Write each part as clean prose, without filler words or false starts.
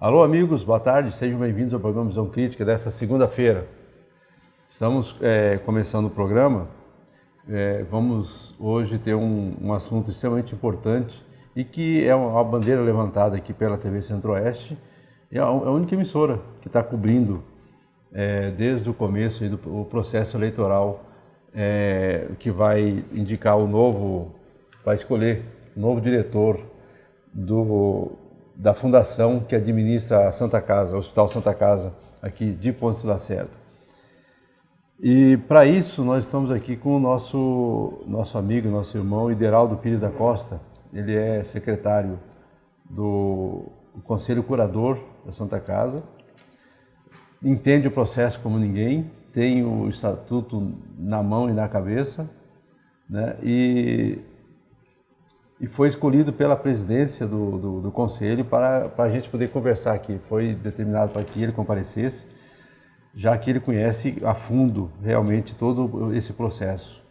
Alô, amigos, boa tarde, sejam bem-vindos ao programa Visão Crítica desta segunda-feira. Estamos começando o programa, vamos hoje ter um assunto extremamente importante e que é uma bandeira levantada aqui pela TV Centro-Oeste, é a única emissora que está cobrindo desde o começo do processo eleitoral que vai indicar vai escolher o novo diretor da fundação que administra a Santa Casa, o Hospital Santa Casa, aqui de Pontes de Lacerda. E para isso nós estamos aqui com o nosso amigo, nosso irmão Ideraldo Pires da Costa. Ele é secretário do Conselho Curador da Santa Casa, entende o processo como ninguém, tem o estatuto na mão e na cabeça, né? E foi escolhido pela presidência do Conselho para a gente poder conversar aqui. Foi determinado para que ele comparecesse, já que ele conhece a fundo realmente todo esse processo.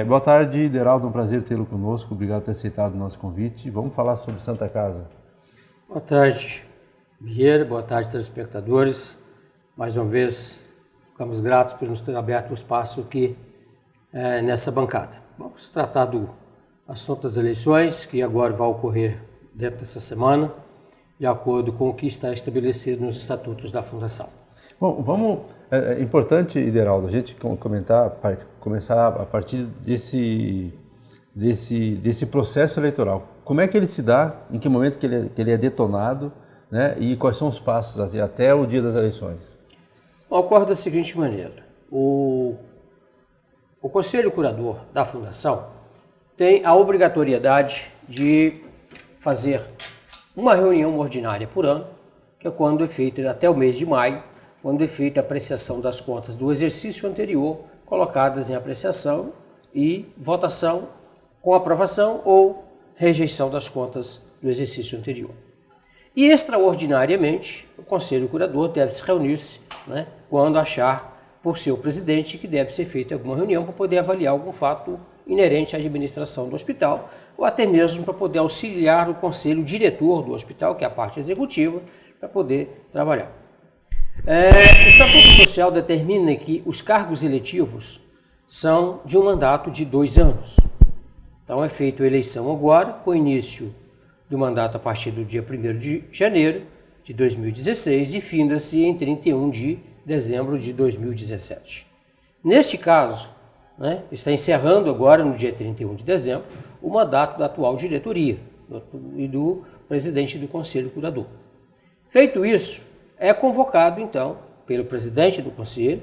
Boa tarde, Ideraldo, um prazer tê-lo conosco, obrigado por ter aceitado o nosso convite. Vamos falar sobre Santa Casa. Boa tarde, Vieira, boa tarde, telespectadores. Mais uma vez, ficamos gratos por nos ter aberto o espaço aqui nessa bancada. Vamos tratar do assunto das eleições, que agora vai ocorrer dentro dessa semana, de acordo com o que está estabelecido nos estatutos da Fundação. Bom, é importante, Ideraldo, a gente começar a partir desse processo eleitoral. Como é que ele se dá, em que momento que ele é detonado, né, e quais são os passos até o dia das eleições? Ocorre da seguinte maneira: o Conselho Curador da Fundação tem a obrigatoriedade de fazer uma reunião ordinária por ano, que é quando é feita até o mês de maio, quando é feita a apreciação das contas do exercício anterior, colocadas em apreciação e votação com aprovação ou rejeição das contas do exercício anterior. E extraordinariamente, o Conselho Curador deve se reunir-se, né, quando achar por seu presidente que deve ser feita alguma reunião para poder avaliar algum fato inerente à administração do hospital, ou até mesmo para poder auxiliar o conselho diretor do hospital, que é a parte executiva, para poder trabalhar. O Estatuto Social determina que os cargos eletivos são de um mandato de 2 anos. Então é feita a eleição agora, com início do mandato a partir do dia 1º de janeiro de 2016 e finda-se em 31 de dezembro de 2017. Neste caso, está encerrando agora, no dia 31 de dezembro, o mandato da atual diretoria e do presidente do Conselho Curador. Feito isso, é convocado, então, pelo presidente do Conselho,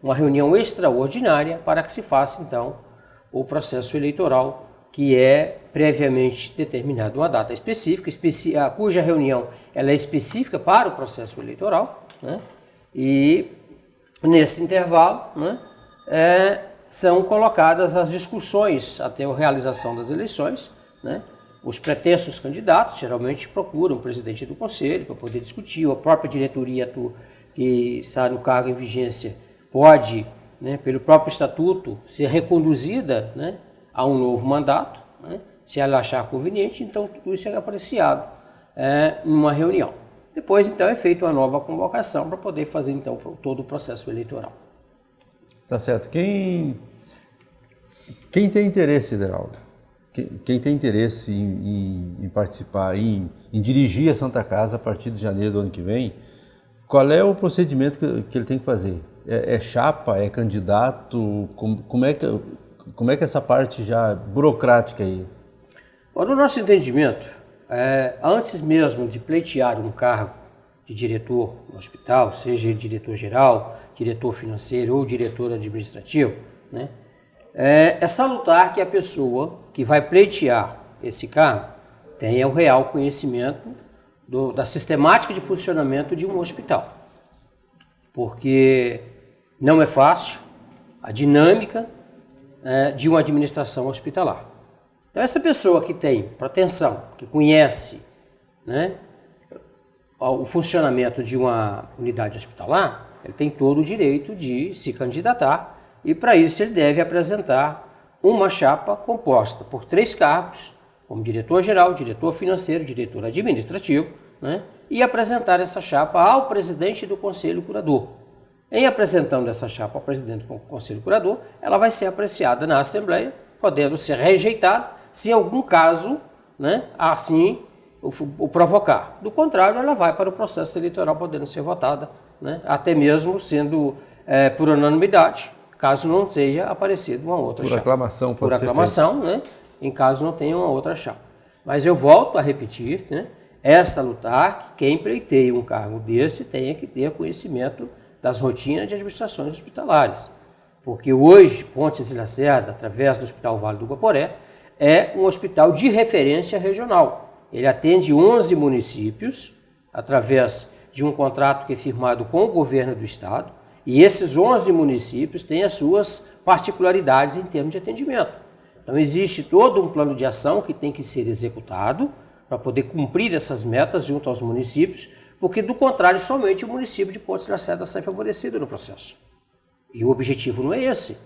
uma reunião extraordinária para que se faça, então, o processo eleitoral, que é previamente determinado uma data específica, cuja reunião ela é específica para o processo eleitoral, e nesse intervalo, são colocadas as discussões até a realização das eleições, Os pretensos candidatos geralmente procuram o presidente do conselho para poder discutir, a própria diretoria que está no cargo em vigência pode, pelo próprio estatuto, ser reconduzida, a um novo mandato, se ela achar conveniente, então tudo isso é apreciado numa reunião. Depois, então, é feita uma nova convocação para poder fazer, então, todo o processo eleitoral. Tá certo. Quem tem interesse, Ideraldo, quem tem interesse em participar, em dirigir a Santa Casa a partir de janeiro do ano que vem, qual é o procedimento que ele tem que fazer? É chapa? É candidato? Como é que essa parte já burocrática aí? Bom, no nosso entendimento, antes mesmo de pleitear um cargo de diretor no hospital, seja ele diretor-geral, diretor financeiro ou diretor administrativo, é salutar que a pessoa que vai pleitear esse cargo tenha o real conhecimento da sistemática de funcionamento de um hospital. Porque não é fácil a dinâmica de uma administração hospitalar. Então, essa pessoa que tem pretensão, que conhece o funcionamento de uma unidade hospitalar, ele tem todo o direito de se candidatar e, para isso, ele deve apresentar uma chapa composta por 3 cargos, como diretor-geral, diretor financeiro, diretor administrativo, né, e apresentar essa chapa ao presidente do Conselho Curador. Em apresentando essa chapa ao presidente do Conselho Curador, ela vai ser apreciada na Assembleia, podendo ser rejeitada se em algum caso, né, assim o provocar. Do contrário, ela vai para o processo eleitoral podendo ser votada, né, até mesmo sendo por unanimidade, caso não tenha aparecido uma outra chapa. Por aclamação, por aclamação, né, em caso não tenha uma outra chapa. Mas eu volto a repetir, né, essa lutar que quem pleiteia um cargo desse tenha que ter conhecimento das rotinas de administrações hospitalares. Porque hoje, Pontes e Lacerda, através do Hospital Vale do Guaporé, é um hospital de referência regional. Ele atende 11 municípios, através de um contrato que é firmado com o governo do estado, e esses 11 municípios têm as suas particularidades em termos de atendimento. Então existe todo um plano de ação que tem que ser executado para poder cumprir essas metas junto aos municípios, porque do contrário somente o município de Pontes e Lacerda sai favorecido no processo. E o objetivo não é esse.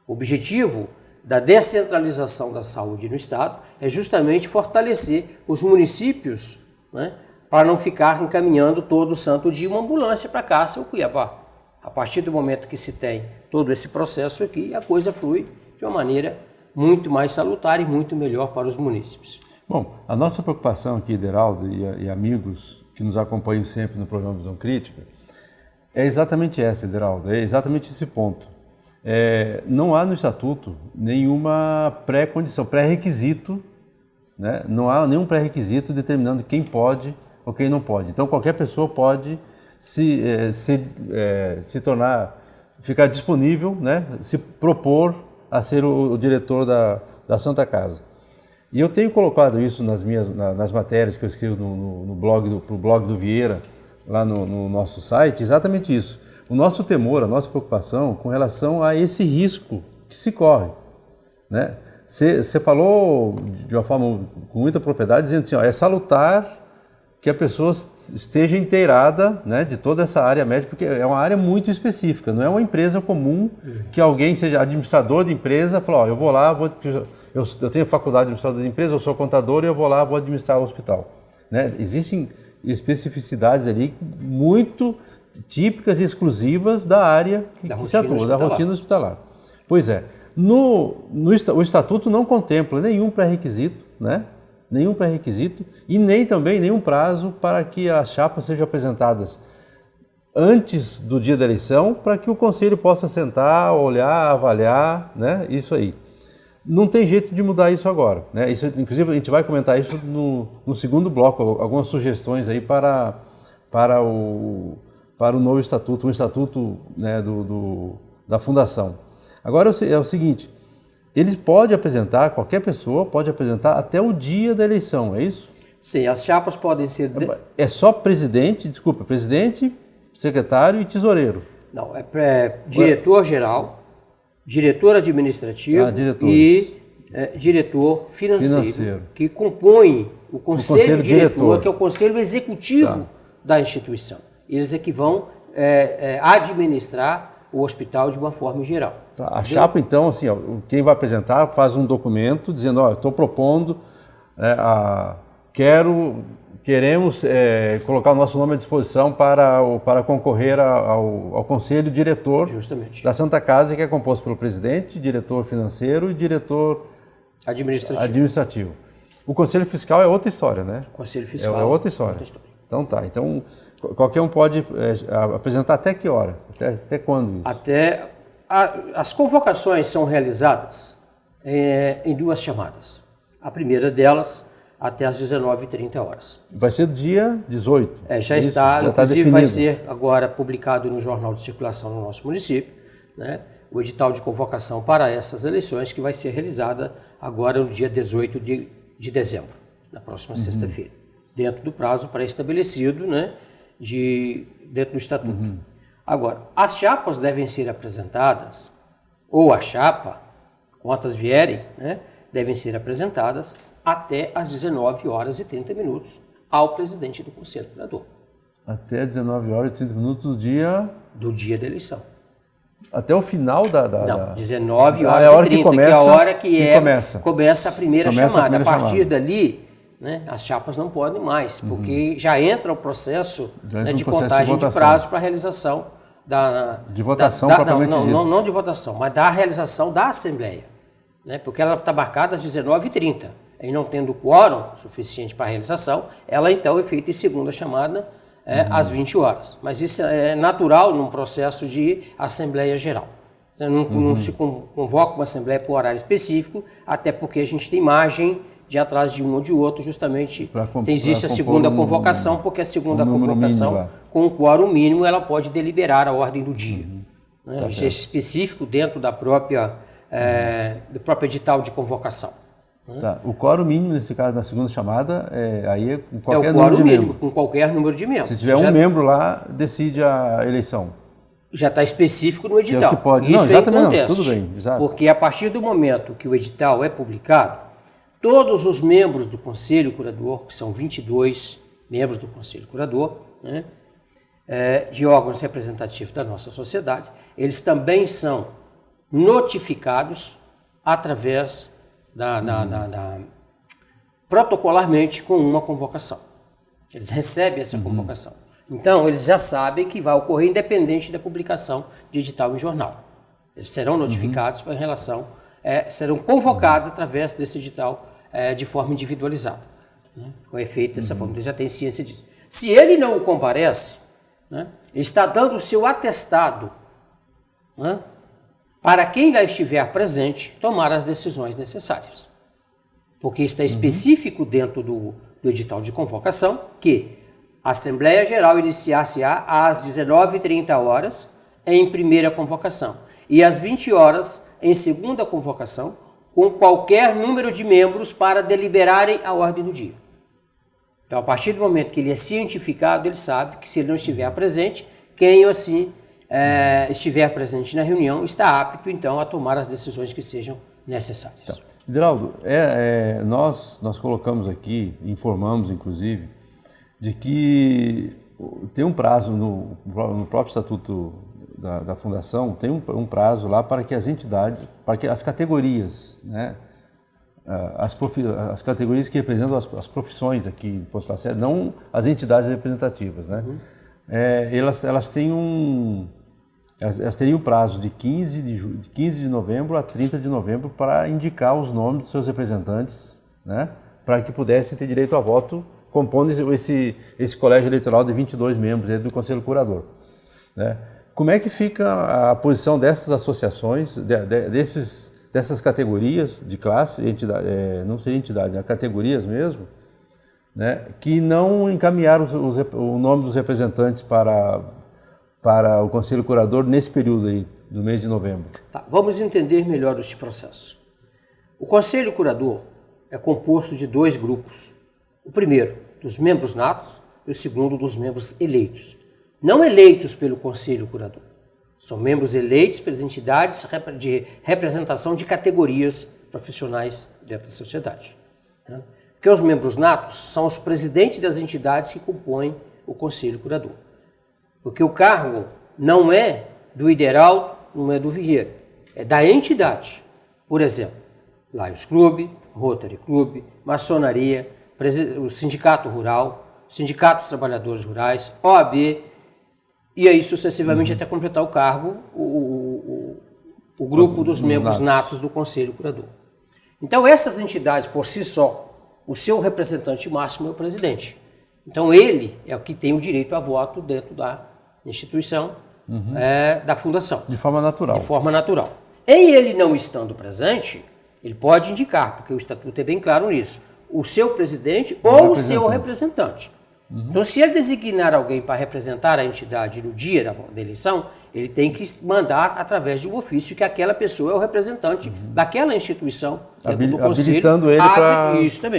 O objetivo da descentralização da saúde no estado é justamente fortalecer os municípios, né, para não ficar encaminhando todo santo dia uma ambulância para Cássia ou Cuiabá. A partir do momento que se tem todo esse processo aqui, a coisa flui de uma maneira muito mais salutar e muito melhor para os munícipes. Bom, a nossa preocupação aqui, Ideraldo e amigos que nos acompanham sempre no programa Visão Crítica, é exatamente essa, Ideraldo, é exatamente esse ponto. Não há no Estatuto nenhuma pré-condição, pré-requisito, né? Não há nenhum pré-requisito determinando quem pode ou quem não pode. Então, qualquer pessoa pode se tornar, ficar disponível, né? Se propor a ser o diretor da Santa Casa. E eu tenho colocado isso nas matérias que eu escrevo no blog do Vieira, lá no nosso site, exatamente isso. O nosso temor, a nossa preocupação com relação a esse risco que se corre, né? Você falou de uma forma com muita propriedade, dizendo assim, ó, é salutar que a pessoa esteja inteirada, né, de toda essa área médica, porque é uma área muito específica, não é uma empresa comum que alguém seja administrador de empresa, fala, ó, eu vou lá, eu tenho faculdade de administrador de empresa, eu sou contador e eu vou lá, vou administrar o hospital, né? Existem especificidades ali muito típicas e exclusivas da área que se atua, da rotina hospitalar. Pois é, o Estatuto não contempla nenhum pré-requisito, né? Nenhum pré-requisito e nem também nenhum prazo para que as chapas sejam apresentadas antes do dia da eleição, para que o Conselho possa sentar, olhar, avaliar, né? Isso aí. Não tem jeito de mudar isso agora, né? Isso, inclusive, a gente vai comentar isso no segundo bloco, algumas sugestões aí para o novo estatuto, um estatuto, né, da fundação. Agora é o seguinte, eles podem apresentar, qualquer pessoa pode apresentar até o dia da eleição, é isso? Sim, as chapas podem ser... É só presidente, secretário e tesoureiro. Não, é diretor-geral, diretor administrativo e diretor financeiro, que compõem o conselho diretor, que é o conselho executivo da instituição. Eles é que vão administrar o hospital de uma forma geral. Tá. A chapa, então, assim, ó, quem vai apresentar faz um documento dizendo, ó, eu estou propondo, queremos colocar o nosso nome à disposição para concorrer ao conselho diretor da Santa Casa, que é composto pelo presidente, diretor financeiro e diretor administrativo. O conselho fiscal é outra história, né? O conselho fiscal é outra história. Então tá, então qualquer um pode apresentar até que hora? Até quando isso? As convocações são realizadas em duas chamadas. A primeira delas até às 19h30. Vai ser dia 18. Já está inclusive vai ser agora publicado no Jornal de Circulação no nosso município, né, o edital de convocação para essas eleições, que vai ser realizada agora no dia 18 de dezembro, na próxima sexta-feira, dentro do prazo pré-estabelecido, né, dentro do Estatuto. Agora, as chapas devem ser apresentadas, ou a chapa, quantas vierem, né, devem ser apresentadas até às 19h30 ao presidente do Conselho Curador. Até 19h30 do dia... Do dia da eleição. Até o final da... Não, 19h30, que é a hora que começa a primeira chamada. A partir dali, né, as chapas não podem mais, porque já entra o processo, né, de processo contagem de prazo para a realização de votação propriamente dita. Não de votação, mas da realização da Assembleia, né, porque ela está marcada às 19h30. E não tendo quórum suficiente para a realização, ela então é feita em segunda chamada às 20 horas. Mas isso é natural num processo de Assembleia Geral. Então, não se convoca uma Assembleia por horário específico, até porque a gente tem margem de atrás de um ou de outro, justamente existe a segunda convocação, porque a segunda convocação, com o quórum mínimo, ela pode deliberar a ordem do dia. Né? Isso é específico dentro da própria, do próprio edital de convocação. Tá. O quórum mínimo, nesse caso, na segunda chamada, aí é com qualquer o número de mínimo, membros. com qualquer número de membros. Se tiver um membro lá, decide a eleição. Já está específico no edital. Que pode. Isso não, exatamente não, tudo bem. Exato. Porque a partir do momento que o edital é publicado, todos os membros do Conselho Curador, que são 22 membros do Conselho Curador, né, de órgãos representativos da nossa sociedade, eles também são notificados através protocolarmente com uma convocação. Eles recebem essa convocação. Então, eles já sabem que vai ocorrer independente da publicação de edital em jornal. Eles serão notificados em relação, serão convocados através desse edital de forma individualizada. Né? Com efeito dessa forma, eles já têm ciência disso. Se ele não comparece, né, ele está dando o seu atestado, né, para quem lá estiver presente, tomar as decisões necessárias. Porque está específico dentro do edital de convocação que a Assembleia Geral iniciar-se-á às 19h30 em primeira convocação e às 20 horas em segunda convocação, com qualquer número de membros para deliberarem a ordem do dia. Então, a partir do momento que ele é cientificado, ele sabe que se ele não estiver presente, quem assim estiver presente na reunião está apto, então, a tomar as decisões que sejam necessárias. Então, Ideraldo, nós colocamos aqui, informamos, inclusive, de que tem um prazo no próprio Estatuto da Fundação, tem um prazo lá para que as entidades, para que as categorias, né, as categorias que representam as profissões aqui em Poços de Lacerda, não as entidades representativas, né, elas têm elas teriam um prazo de 15 de novembro a 30 de novembro para indicar os nomes dos seus representantes, né, para que pudessem ter direito a voto, compondo esse colégio eleitoral de 22 membros do Conselho Curador. Né? Como é que fica a posição dessas associações, dessas categorias de classe, não seria entidades, categorias mesmo, né, que não encaminharam o nome dos representantes para o Conselho Curador nesse período aí, do mês de novembro? Tá, vamos entender melhor este processo. O Conselho Curador é composto de dois grupos. O primeiro, dos membros natos, e o segundo, dos membros eleitos. Não eleitos pelo Conselho Curador. São membros eleitos pelas entidades de representação de categorias profissionais dentro da sociedade. Né? Porque os membros natos são os presidentes das entidades que compõem o Conselho Curador. Porque o cargo não é do Ideraldo, não é do Vieira, é da entidade. Por exemplo, Lions Club, Rotary Club, Maçonaria, o Sindicato Rural, Sindicato dos Trabalhadores Rurais, OAB, e aí sucessivamente até completar o cargo, o grupo dos membros natos do Conselho Curador. Então essas entidades por si só, o seu representante máximo é o presidente. Então ele é o que tem o direito a voto dentro da instituição da fundação. De forma natural. De forma natural. Em ele não estando presente, ele pode indicar, porque o estatuto é bem claro nisso, o seu presidente ou o seu representante. Então, se ele designar alguém para representar a entidade no dia da eleição, ele tem que mandar através de um ofício que aquela pessoa é o representante daquela instituição dentro do Conselho. Habilitando ele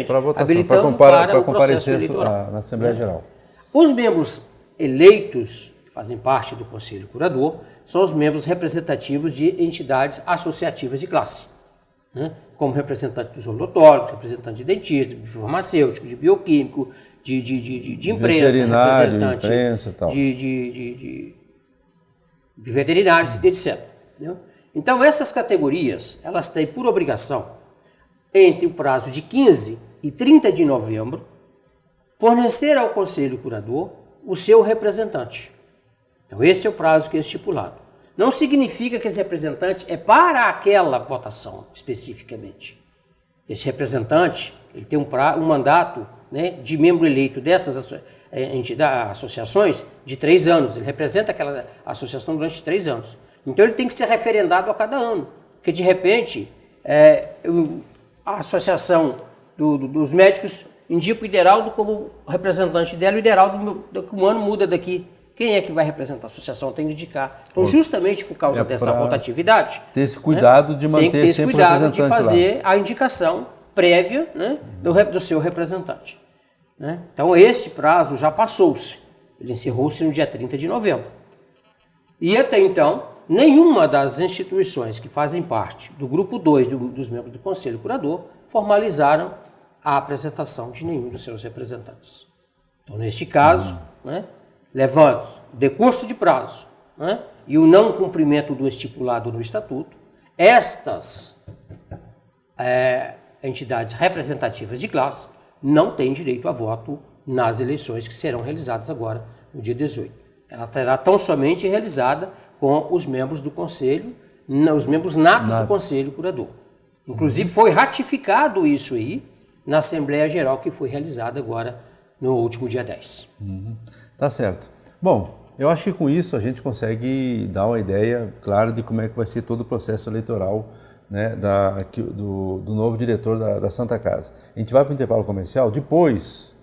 para votação, para comparecer na Assembleia Geral. Os membros eleitos, que fazem parte do Conselho Curador, são os membros representativos de entidades associativas de classe. Né? Como representante dos odontólogos, representante de dentista, de farmacêutico, de bioquímico, de imprensa, representante de veterinários, etc. Entendeu? Então, essas categorias, elas têm por obrigação, entre o prazo de 15 e 30 de novembro, fornecer ao Conselho Curador o seu representante. Então, esse é o prazo que é estipulado. Não significa que esse representante é para aquela votação, especificamente. Esse representante ele tem um mandato, né, de membro eleito dessas associações de 3 anos. Ele representa aquela associação durante 3 anos. Então, ele tem que ser referendado a cada ano. Porque, de repente, a associação dos médicos indica o Ideraldo como representante dela, o Ideraldo, um ano muda daqui. Quem é que vai representar a associação? Tem que indicar. Então, justamente por causa dessa rotatividade... Ter esse cuidado, né, de manter sempre o representante lá. Tem que ter esse cuidado de fazer a indicação prévia, né, do seu representante. Né? Então, esse prazo já passou-se. Ele encerrou-se no dia 30 de novembro. E até então, nenhuma das instituições que fazem parte do grupo 2 dos membros do Conselho Curador formalizaram a apresentação de nenhum dos seus representantes. Então, neste caso, né, levando o decurso de prazo, né, e o não cumprimento do estipulado no Estatuto, estas entidades representativas de classe não têm direito a voto nas eleições que serão realizadas agora, no dia 18. Ela terá tão somente realizada com os membros do Conselho, os membros natos do Conselho Curador. Inclusive, foi ratificado isso aí na Assembleia Geral que foi realizada agora no último dia 10. Tá certo. Bom, eu acho que com isso a gente consegue dar uma ideia clara de como é que vai ser todo o processo eleitoral, né, do novo diretor da Santa Casa. A gente vai para o intervalo comercial, depois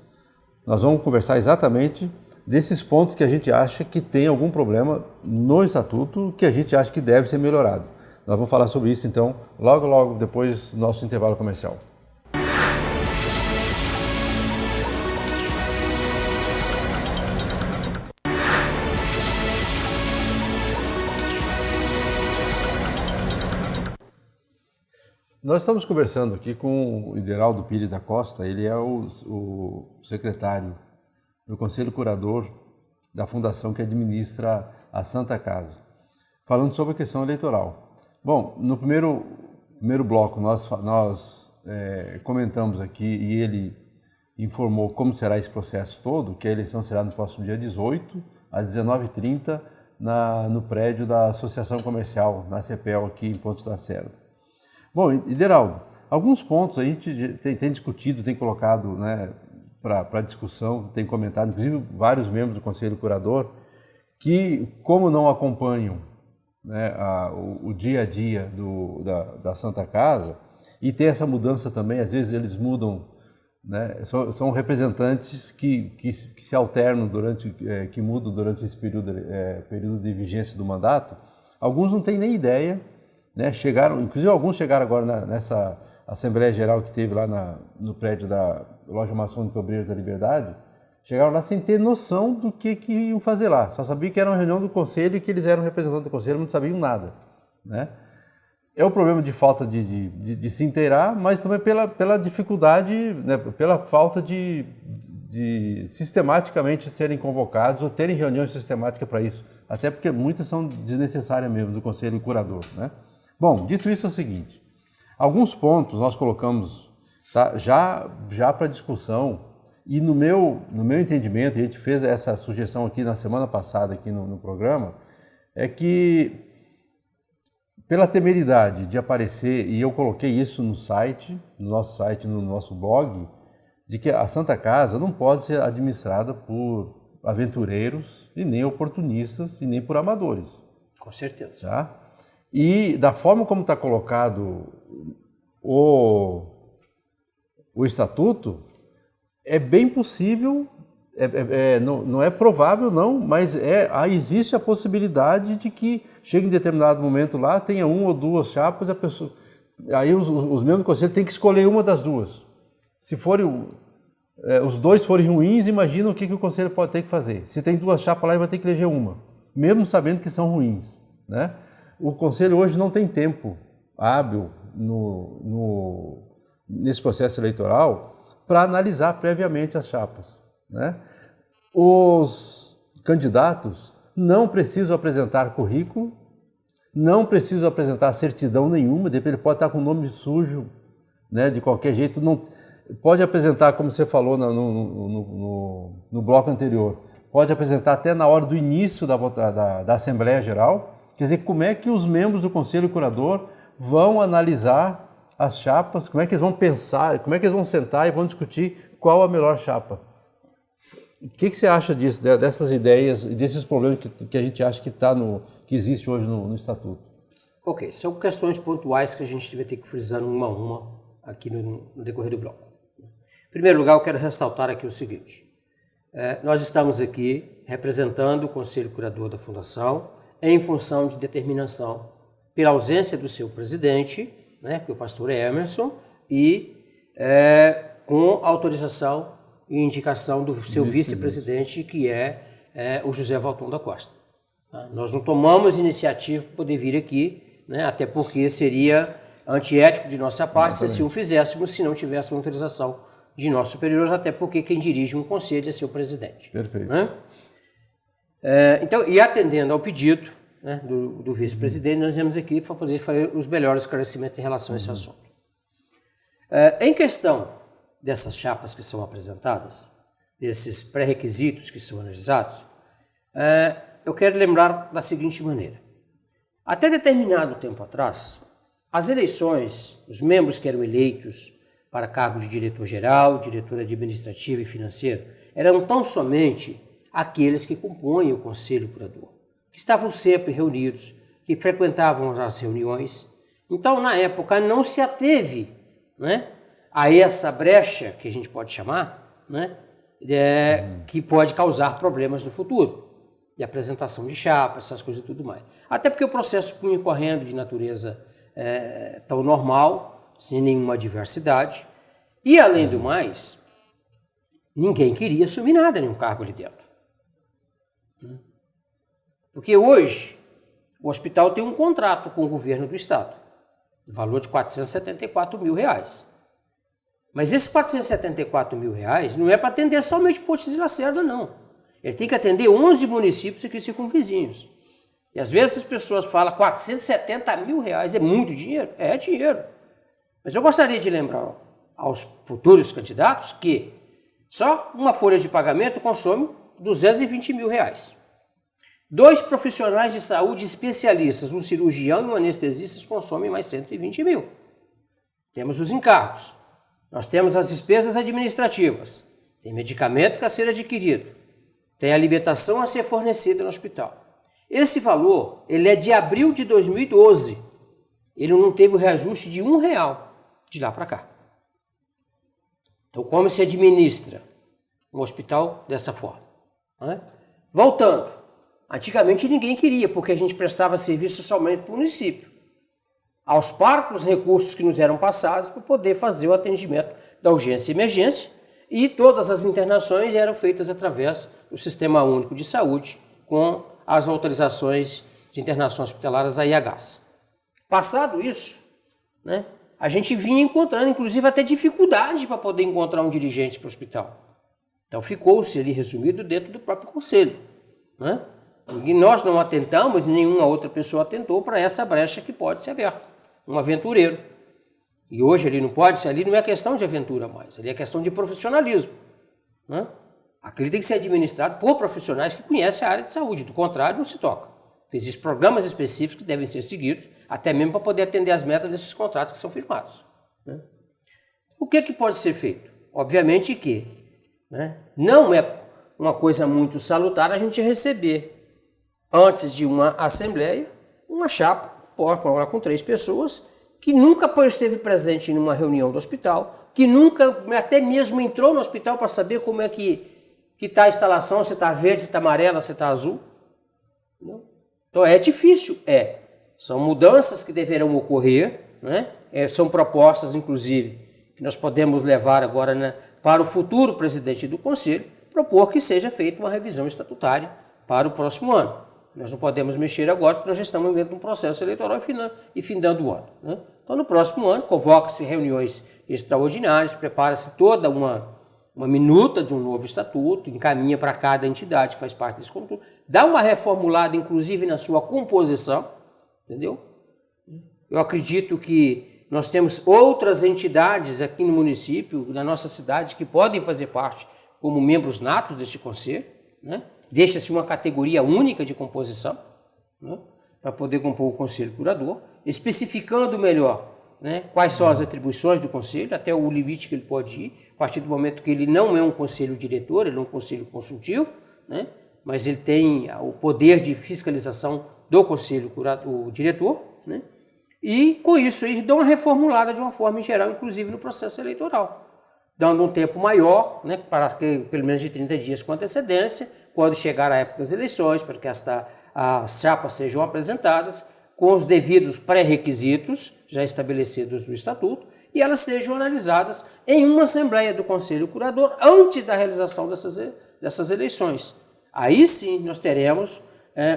nós vamos conversar exatamente desses pontos que a gente acha que tem algum problema no Estatuto, que a gente acha que deve ser melhorado. Nós vamos falar sobre isso, então, logo depois do nosso intervalo comercial. Nós estamos conversando aqui com o Ideraldo Pires da Costa, ele é o secretário do Conselho Curador da fundação que administra a Santa Casa, falando sobre a questão eleitoral. Bom, no primeiro bloco nós comentamos aqui e ele informou como será esse processo todo, que a eleição será no próximo dia 18, às 19h30, no prédio da Associação Comercial, na CEPEL, aqui em Pontes Lacerda. Bom, Ideraldo, alguns pontos a gente tem discutido, tem colocado, né, para discussão, tem comentado, inclusive vários membros do Conselho Curador, que como não acompanham, né, o dia a dia da Santa Casa, e tem essa mudança também, às vezes eles mudam, né, são representantes que se alternam que mudam durante esse período de vigência do mandato, alguns não têm nem ideia, né, inclusive alguns chegaram agora nessa Assembleia Geral que teve lá no prédio da Loja Maçônica Obreiros da Liberdade, chegaram lá sem ter noção do que iam fazer lá. Só sabiam que era uma reunião do Conselho e que eles eram representantes do Conselho, não sabiam nada. Né? É o problema de falta de se inteirar, mas também pela dificuldade, né, pela falta de sistematicamente serem convocados ou terem reuniões sistemáticas para isso. Até porque muitas são desnecessárias mesmo do Conselho Curador. Né? Bom, dito isso é o seguinte, alguns pontos nós colocamos, tá, já para discussão e no meu entendimento, e a gente fez essa sugestão aqui na semana passada aqui no programa, é que pela temeridade de aparecer, e eu coloquei isso no nosso site, no nosso blog, de que a Santa Casa não pode ser administrada por aventureiros e nem oportunistas e nem por amadores. Com certeza. Tá? E da forma como está colocado o Estatuto, é bem possível, não é provável não, mas existe a possibilidade de que chegue em determinado momento lá, tenha 1 ou 2 chapas, aí os membros do conselho têm que escolher uma das duas. Se os 2 forem ruins, imagina o que o conselho pode ter que fazer. Se tem 2 chapas lá, ele vai ter que eleger uma, mesmo sabendo que são ruins. Né? O conselho hoje não tem tempo hábil nesse processo eleitoral para analisar previamente as chapas. Né? Os candidatos não precisam apresentar currículo, não precisam apresentar certidão nenhuma, ele pode estar com o nome sujo, né, de qualquer jeito. pode apresentar, como você falou no bloco anterior, pode apresentar até na hora do início da Assembleia Geral. Quer dizer, como é que os membros do Conselho Curador vão analisar as chapas, como é que eles vão pensar, como é que eles vão sentar e vão discutir qual a melhor chapa. O que você acha disso, dessas ideias e desses problemas que a gente acha que existe hoje no Estatuto? Ok, são questões pontuais que a gente vai ter que frisar uma a uma aqui no decorrer do bloco. Em primeiro lugar, eu quero ressaltar aqui o seguinte. Nós estamos aqui representando o Conselho Curador da Fundação em função de determinação pela ausência do seu presidente, né, que é o pastor Emerson, e com autorização e indicação do seu vice-presidente, que é o José Valton da Costa. Tá? Nós não tomamos iniciativa para poder vir aqui, né, até porque seria antiético de nossa parte se assim o fizéssemos, se não tivéssemos autorização de nossos superiores, até porque quem dirige um conselho é seu presidente. Perfeito. Né? Então, e atendendo ao pedido, né, do vice-presidente, nós viemos aqui para poder fazer os melhores esclarecimentos em relação a esse assunto. Em questão dessas chapas que são apresentadas, desses pré-requisitos que são analisados, eu quero lembrar da seguinte maneira. Até determinado tempo atrás, as eleições, os membros que eram eleitos para cargo de diretor-geral, diretor administrativo e financeiro, eram tão somente aqueles que compõem o Conselho Curador, que estavam sempre reunidos, que frequentavam as reuniões. Então, na época, não se ateve, né, a essa brecha, que a gente pode chamar, né, que pode causar problemas no futuro, de apresentação de chapa, essas coisas e tudo mais. Até porque o processo punha correndo de natureza tão normal, sem nenhuma adversidade, e além do mais, ninguém queria assumir nada, nenhum cargo ali dentro. Porque hoje, o hospital tem um contrato com o governo do estado, no valor de R$474 mil. Mas esses R$474 mil não é para atender somente Pontes de Lacerda, não. Ele tem que atender 11 municípios aqui circunvizinhos. E às vezes as pessoas falam R$470 mil, é muito dinheiro? É dinheiro. Mas eu gostaria de lembrar aos futuros candidatos que só uma folha de pagamento consome R$220 mil. 2 profissionais de saúde especialistas, um cirurgião e um anestesista, consomem mais R$120 mil. Temos os encargos. Nós temos as despesas administrativas. Tem medicamento a ser adquirido. Tem alimentação a ser fornecida no hospital. Esse valor, ele é de abril de 2012. Ele não teve o reajuste de R$1 de lá para cá. Então, como se administra um hospital dessa forma? Né? Voltando. Antigamente ninguém queria, porque a gente prestava serviço somente para o município. Aos parcos recursos que nos eram passados para poder fazer o atendimento da urgência e emergência, e todas as internações eram feitas através do Sistema Único de Saúde, com as autorizações de internação hospitalares da IHAS. Passado isso, né, a gente vinha encontrando, inclusive, até dificuldade para poder encontrar um dirigente para o hospital. Então ficou-se ali resumido dentro do próprio conselho. Né? E nós não atentamos, nenhuma outra pessoa atentou para essa brecha que pode ser aberta. Um aventureiro. E hoje ele não pode, ali não é questão de aventura mais, ali é questão de profissionalismo. Né? Aquilo tem que ser administrado por profissionais que conhecem a área de saúde, do contrário não se toca. Existem programas específicos que devem ser seguidos, até mesmo para poder atender as metas desses contratos que são firmados. Né? O que pode ser feito? Obviamente que, né, não é uma coisa muito salutar a gente receber, antes de uma assembleia, uma chapa com 3 pessoas que nunca esteve presente em uma reunião do hospital, que nunca até mesmo entrou no hospital para saber como é que está a instalação, se está verde, se está amarela, se está azul. Não? Então é difícil, São mudanças que deverão ocorrer, né? São propostas, inclusive, que nós podemos levar agora, né, para o futuro presidente do Conselho, propor que seja feita uma revisão estatutária para o próximo ano. Nós não podemos mexer agora porque nós já estamos dentro de um processo eleitoral e findando o ano. Né? Então, no próximo ano, convoca-se reuniões extraordinárias, prepara-se toda uma minuta de um novo estatuto, encaminha para cada entidade que faz parte desse conjunto, dá uma reformulada, inclusive, na sua composição, entendeu? Eu acredito que nós temos outras entidades aqui no município, na nossa cidade, que podem fazer parte como membros natos deste conselho, né? Deixa-se uma categoria única de composição, né? Para poder compor o conselho curador, especificando melhor, né, quais são as atribuições do conselho, até o limite que ele pode ir, a partir do momento que ele não é um conselho diretor, ele é um conselho consultivo, né, mas ele tem o poder de fiscalização do conselho curador, diretor, né, e com isso eles dão uma reformulada de uma forma em geral, inclusive no processo eleitoral, dando um tempo maior, né, para que pelo menos de 30 dias com antecedência, quando chegar a época das eleições, para que as chapas sejam apresentadas com os devidos pré-requisitos já estabelecidos no Estatuto e elas sejam analisadas em uma Assembleia do Conselho Curador antes da realização dessas eleições. Aí sim nós teremos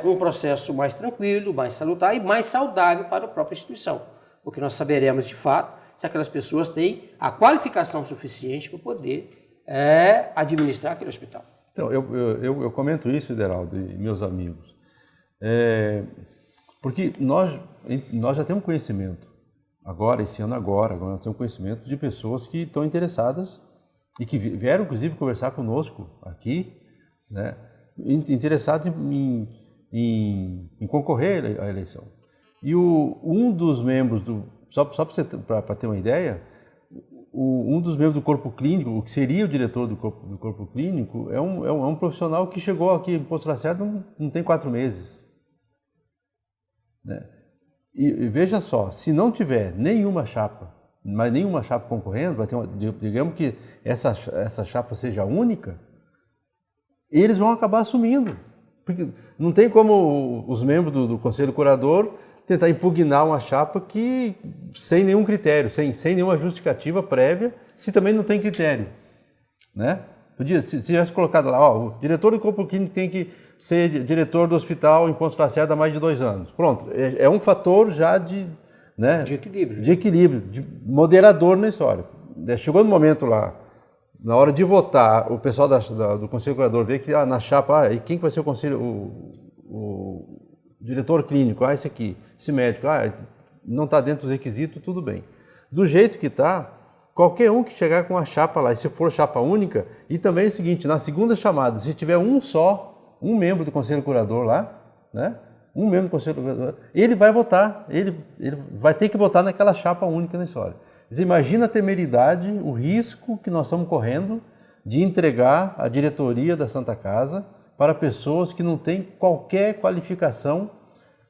um processo mais tranquilo, mais salutar e mais saudável para a própria instituição, porque nós saberemos de fato se aquelas pessoas têm a qualificação suficiente para poder administrar aquele hospital. Então, eu comento isso, Ideraldo, e meus amigos, porque nós já temos conhecimento, esse ano agora nós temos conhecimento de pessoas que estão interessadas e que vieram, inclusive, conversar conosco aqui, né, interessados em concorrer à eleição. E um dos membros, só para ter uma ideia, um dos membros do corpo clínico, o que seria o diretor do corpo clínico, é um profissional que chegou aqui em Poços Lacerda não tem 4 meses. Né? E veja só, se não tiver nenhuma chapa, mas nenhuma chapa concorrendo, vai ter digamos que essa chapa seja única, eles vão acabar assumindo. Porque não tem como os membros do Conselho Curador tentar impugnar uma chapa que sem nenhum critério, sem nenhuma justificativa prévia, se também não tem critério, né? Se tivesse colocado lá, o diretor do corpo clínico tem que ser diretor do hospital em Pontos Lacerda há mais de 2 anos. Pronto, é um fator já de equilíbrio, de moderador na história. Chegou no momento lá, na hora de votar, o pessoal do Conselho Curador vê que na chapa, e quem que vai ser o diretor clínico, esse aqui, esse médico, não está dentro dos requisitos, tudo bem. Do jeito que está, qualquer um que chegar com a chapa lá, e se for chapa única, e também é o seguinte, na segunda chamada, se tiver um membro do Conselho Curador lá, né, um membro do Conselho Curador, ele vai votar, ele vai ter que votar naquela chapa única na história. Imagina a temeridade, o risco que nós estamos correndo de entregar a diretoria da Santa Casa para pessoas que não têm qualquer qualificação,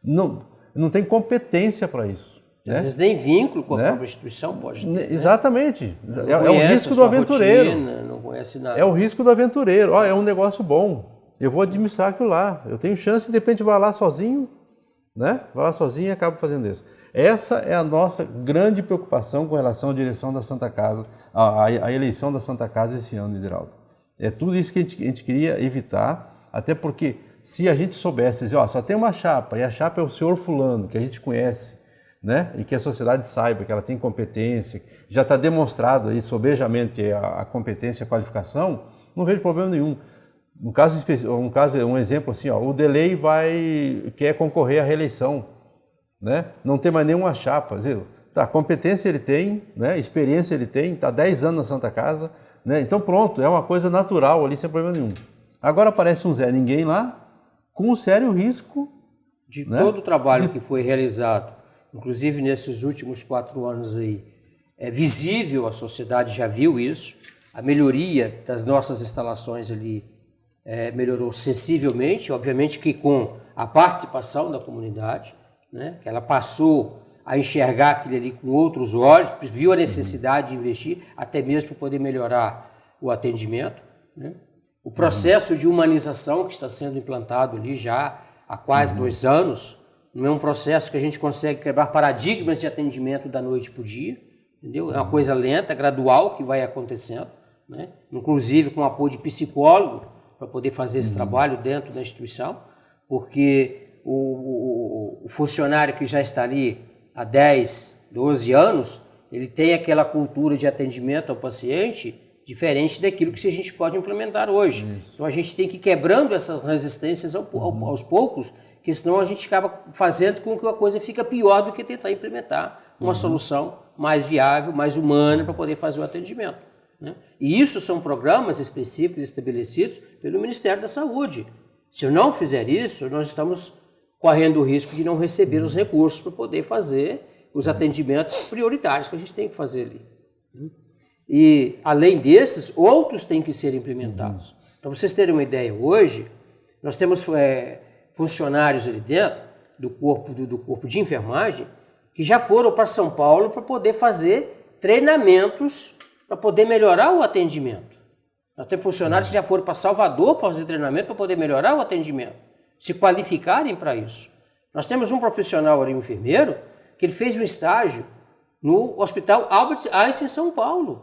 não têm competência para isso. Às vezes nem vínculo com a própria instituição pode ter. Exatamente. É o risco do aventureiro. Rotina, não conhece nada. É o risco do aventureiro. É um negócio bom. Eu vou administrar aquilo lá. Eu tenho chance de repente vai lá sozinho, né? Vai lá sozinho e acaba fazendo isso. Essa é a nossa grande preocupação com relação à direção da Santa Casa, a eleição da Santa Casa esse ano, Ideraldo. É tudo isso que a gente queria evitar, até porque se a gente soubesse, só tem uma chapa, e a chapa é o senhor fulano, que a gente conhece, né? E que a sociedade saiba que ela tem competência, já está demonstrado aí sobejamente a competência e a qualificação, não vejo problema nenhum. Um exemplo assim, o Delay quer concorrer à reeleição, né? Não tem mais nenhuma chapa. Competência ele tem, né? Experiência ele tem, está 10 anos na Santa Casa, né? Então pronto, é uma coisa natural ali, sem problema nenhum. Agora aparece um Zé Ninguém lá, com um sério risco de todo o trabalho que foi realizado, inclusive nesses últimos 4 anos aí, é visível, a sociedade já viu isso, a melhoria das nossas instalações ali melhorou sensivelmente, obviamente que com a participação da comunidade, né, que ela passou a enxergar aquilo ali com outros olhos, viu a necessidade de investir, até mesmo para poder melhorar o atendimento, né? O processo de humanização que está sendo implantado ali já há quase 2 anos, não é um processo que a gente consegue quebrar paradigmas de atendimento da noite para o dia, entendeu? É uma coisa lenta, gradual, que vai acontecendo, né? Inclusive com o apoio de psicólogo, para poder fazer esse trabalho dentro da instituição, porque o funcionário que já está ali há 10, 12 anos, ele tem aquela cultura de atendimento ao paciente diferente daquilo que a gente pode implementar hoje. Isso. Então a gente tem que ir quebrando essas resistências aos poucos, porque senão a gente acaba fazendo com que a coisa fique pior do que tentar implementar uma solução mais viável, mais humana para poder fazer o atendimento, né? E isso são programas específicos estabelecidos pelo Ministério da Saúde. Se eu não fizer isso, nós estamos correndo o risco de não receber os recursos para poder fazer os atendimentos prioritários que a gente tem que fazer ali. E, além desses, outros têm que ser implementados. Para vocês terem uma ideia, hoje, nós temos funcionários ali dentro do corpo de enfermagem que já foram para São Paulo para poder fazer treinamentos para poder melhorar o atendimento. Nós temos funcionários que já foram para Salvador para fazer treinamento para poder melhorar o atendimento, se qualificarem para isso. Nós temos um profissional ali, um enfermeiro, que ele fez um estágio no Hospital Albert Einstein em São Paulo,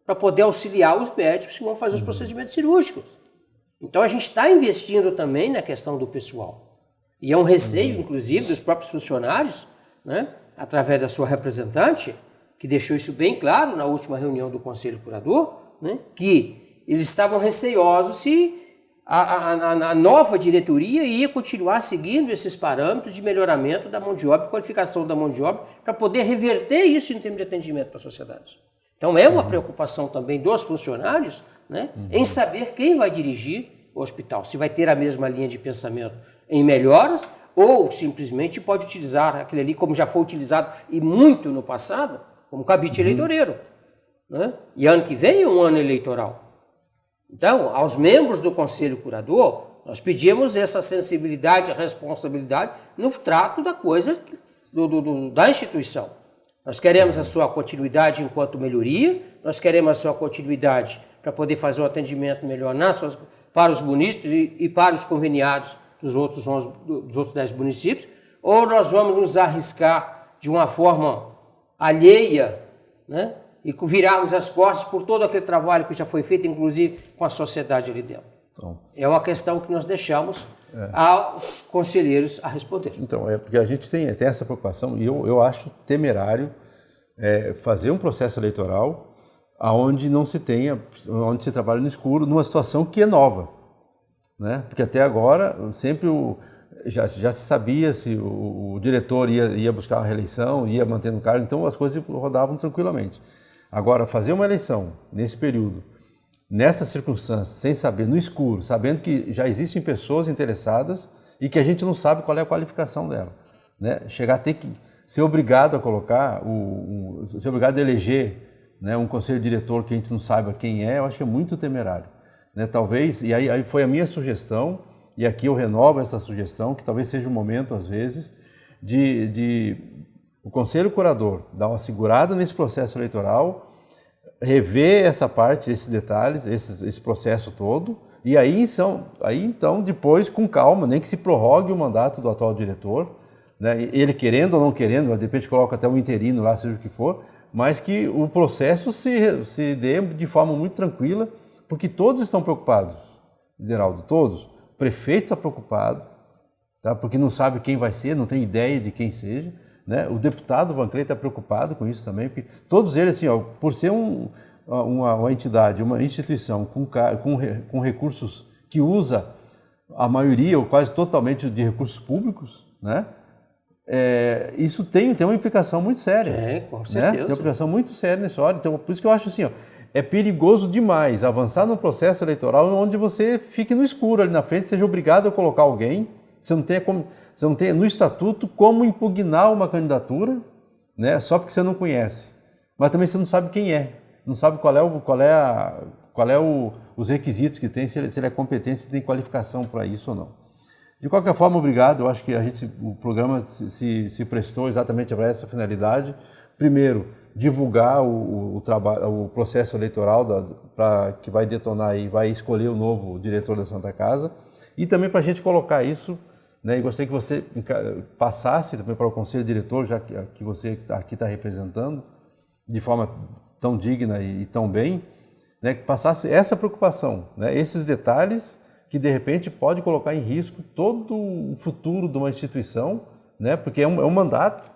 para poder auxiliar os médicos que vão fazer os procedimentos cirúrgicos. Então a gente está investindo também na questão do pessoal. E é um receio, inclusive, dos próprios funcionários, né, através da sua representante, que deixou isso bem claro na última reunião do Conselho Curador, né, que eles estavam receiosos se a nova diretoria ia continuar seguindo esses parâmetros de melhoramento da mão de obra, qualificação da mão de obra, para poder reverter isso em termos de atendimento para a sociedade. Então é uma preocupação também dos funcionários, né, em saber quem vai dirigir o hospital, se vai ter a mesma linha de pensamento em melhoras ou simplesmente pode utilizar aquele ali como já foi utilizado e muito no passado, como cabide eleitoreiro, né? E ano que vem é um ano eleitoral. Então, aos membros do Conselho Curador, nós pedimos essa sensibilidade e responsabilidade no trato da coisa da instituição. Nós queremos a sua continuidade enquanto melhoria, nós queremos a sua continuidade para poder fazer um atendimento melhor para os munícipes e para os conveniados dos outros 10 municípios, ou nós vamos nos arriscar de uma forma alheia, né, e virarmos as costas por todo aquele trabalho que já foi feito, inclusive com a sociedade ali dentro. Então, é uma questão que nós deixamos aos conselheiros a responder. Então, porque a gente tem essa preocupação, e eu acho temerário fazer um processo eleitoral onde não se tenha, onde se trabalha no escuro, numa situação que é nova, né? Porque até agora sempre já se sabia se o diretor ia buscar a reeleição, ia manter no cargo, então as coisas rodavam tranquilamente. Agora, fazer uma eleição nesse período, nessas circunstâncias, sem saber, no escuro, sabendo que já existem pessoas interessadas e que a gente não sabe qual é a qualificação dela, né? Chegar a ter que ser obrigado a colocar, ser obrigado a eleger, né, um conselho diretor que a gente não saiba quem é, eu acho que é muito temerário, né? Talvez, e aí foi a minha sugestão, e aqui eu renovo essa sugestão, que talvez seja o momento, às vezes, de o Conselho Curador dar uma segurada nesse processo eleitoral, rever essa parte, esses detalhes, esse processo todo, e aí então, depois, com calma, nem que se prorrogue o mandato do atual diretor, né, ele querendo ou não querendo, de repente coloca até um interino lá, seja o que for, mas que o processo se dê de forma muito tranquila, porque todos estão preocupados, Geraldo, todos. O prefeito está preocupado, tá, porque não sabe quem vai ser, não tem ideia de quem seja, né? O deputado Vanclay está preocupado com isso também, porque todos eles, assim, por ser uma entidade, uma instituição com recursos que usa a maioria ou quase totalmente de recursos públicos, né? Isso tem uma implicação muito séria. Com certeza. Né? Tem uma implicação muito séria nessa hora. Então, por isso que eu acho assim, é perigoso demais avançar num processo eleitoral onde você fique no escuro ali na frente, seja obrigado a colocar alguém. Você não tem no estatuto como impugnar uma candidatura, né, só porque você não conhece. Mas também você não sabe quem é, não sabe qual é os requisitos que tem, se ele é competente, se tem qualificação para isso ou não. De qualquer forma, obrigado. Eu acho que o programa se prestou exatamente para essa finalidade. Primeiro, divulgar o processo eleitoral que vai detonar e vai escolher o novo diretor da Santa Casa. E também para a gente colocar isso, né, e gostaria que você passasse também para o Conselho Diretor, já que você aqui está representando, de forma tão digna e tão bem, né, que passasse essa preocupação, né, esses detalhes que de repente pode colocar em risco todo o futuro de uma instituição, né, porque é um mandato,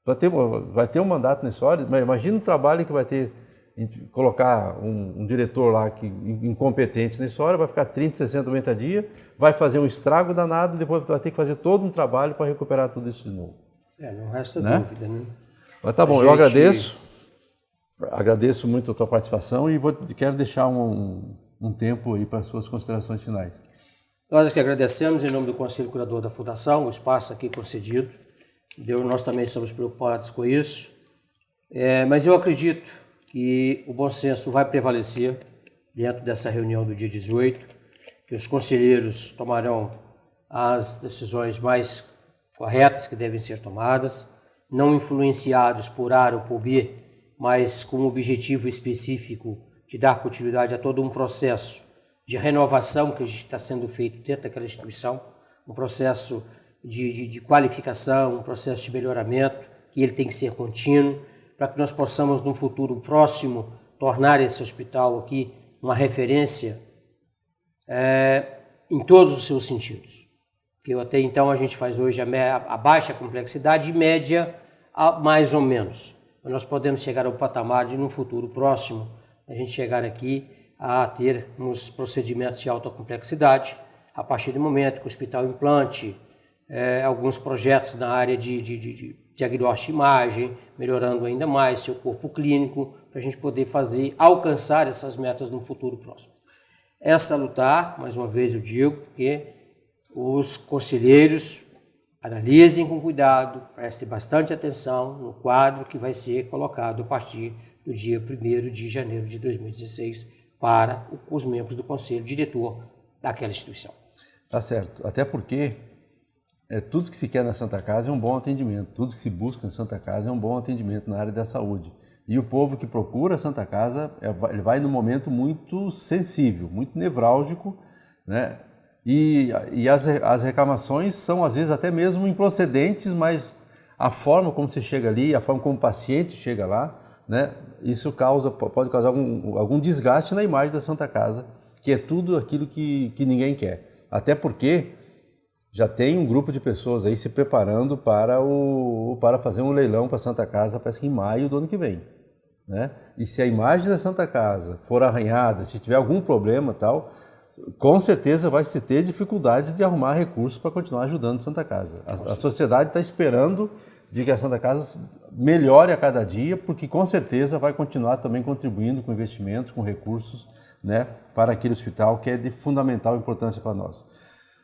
vai ter um mandato nessa hora, mas imagina o trabalho que vai ter, colocar um diretor lá incompetente nessa hora, vai ficar 30, 60, 90 dias, vai fazer um estrago danado e depois vai ter que fazer todo um trabalho para recuperar tudo isso de novo. Não resta dúvida, né? Mas tá bom, eu agradeço. agradeço muito a tua participação e quero deixar um tempo aí para as suas considerações finais. Nós que agradecemos em nome do Conselho Curador da Fundação, o espaço aqui concedido. Nós também estamos preocupados com isso, mas eu acredito que o bom senso vai prevalecer dentro dessa reunião do dia 18, que os conselheiros tomarão as decisões mais corretas que devem ser tomadas, não influenciados por A ou por B, mas com o objetivo específico de dar continuidade a todo um processo de renovação que está sendo feito dentro daquela instituição, um processo de qualificação, um processo de melhoramento, que ele tem que ser contínuo, para que nós possamos, num futuro próximo, tornar esse hospital aqui uma referência em todos os seus sentidos. Que até então a gente faz hoje a baixa complexidade e média a mais ou menos. Mas nós podemos chegar ao patamar de, num futuro próximo, a gente chegar aqui a ter uns procedimentos de alta complexidade, a partir do momento que o hospital implante alguns projetos na área de diagnóstico de imagem, melhorando ainda mais seu corpo clínico, para a gente poder alcançar essas metas no futuro próximo. É salutar, mais uma vez eu digo, que os conselheiros analisem com cuidado, prestem bastante atenção no quadro que vai ser colocado a partir do dia 1º de janeiro de 2016 para os membros do conselho diretor daquela instituição. Tá certo, até porque tudo que se quer na Santa Casa é um bom atendimento, tudo que se busca na Santa Casa é um bom atendimento na área da saúde. E o povo que procura a Santa Casa, ele vai num momento muito sensível, muito nevrálgico, né? E as reclamações são, às vezes, até mesmo improcedentes, mas a forma como se chega ali, a forma como o paciente chega lá, né? Isso pode causar algum desgaste na imagem da Santa Casa, que é tudo aquilo que ninguém quer. Até porque já tem um grupo de pessoas aí se preparando para fazer um leilão para a Santa Casa, parece que em maio do ano que vem, né? E se a imagem da Santa Casa for arranhada, se tiver algum problema tal, com certeza vai se ter dificuldades de arrumar recursos para continuar ajudando a Santa Casa. A sociedade está esperando de que a Santa Casa melhore a cada dia, porque com certeza vai continuar também contribuindo com investimentos, com recursos, né, para aquele hospital que é de fundamental importância para nós.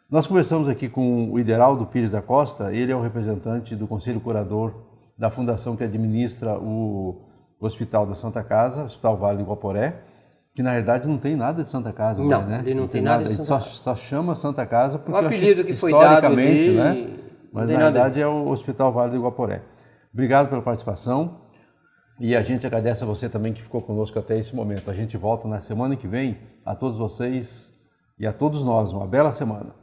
Nós conversamos aqui com o Ideraldo Pires da Costa, ele é o representante do Conselho Curador da fundação que administra o Hospital da Santa Casa, o Hospital Vale do Iguaporé, que na realidade não tem nada de Santa Casa, não, né? Ele não tem nada de Santa Casa. Só chama Santa Casa porque o apelido que foi dado ali, né? Mas na verdade é o Hospital Vale do Iguaporé. Obrigado pela participação e a gente agradece a você também que ficou conosco até esse momento. A gente volta na semana que vem. A todos vocês e a todos nós, uma bela semana.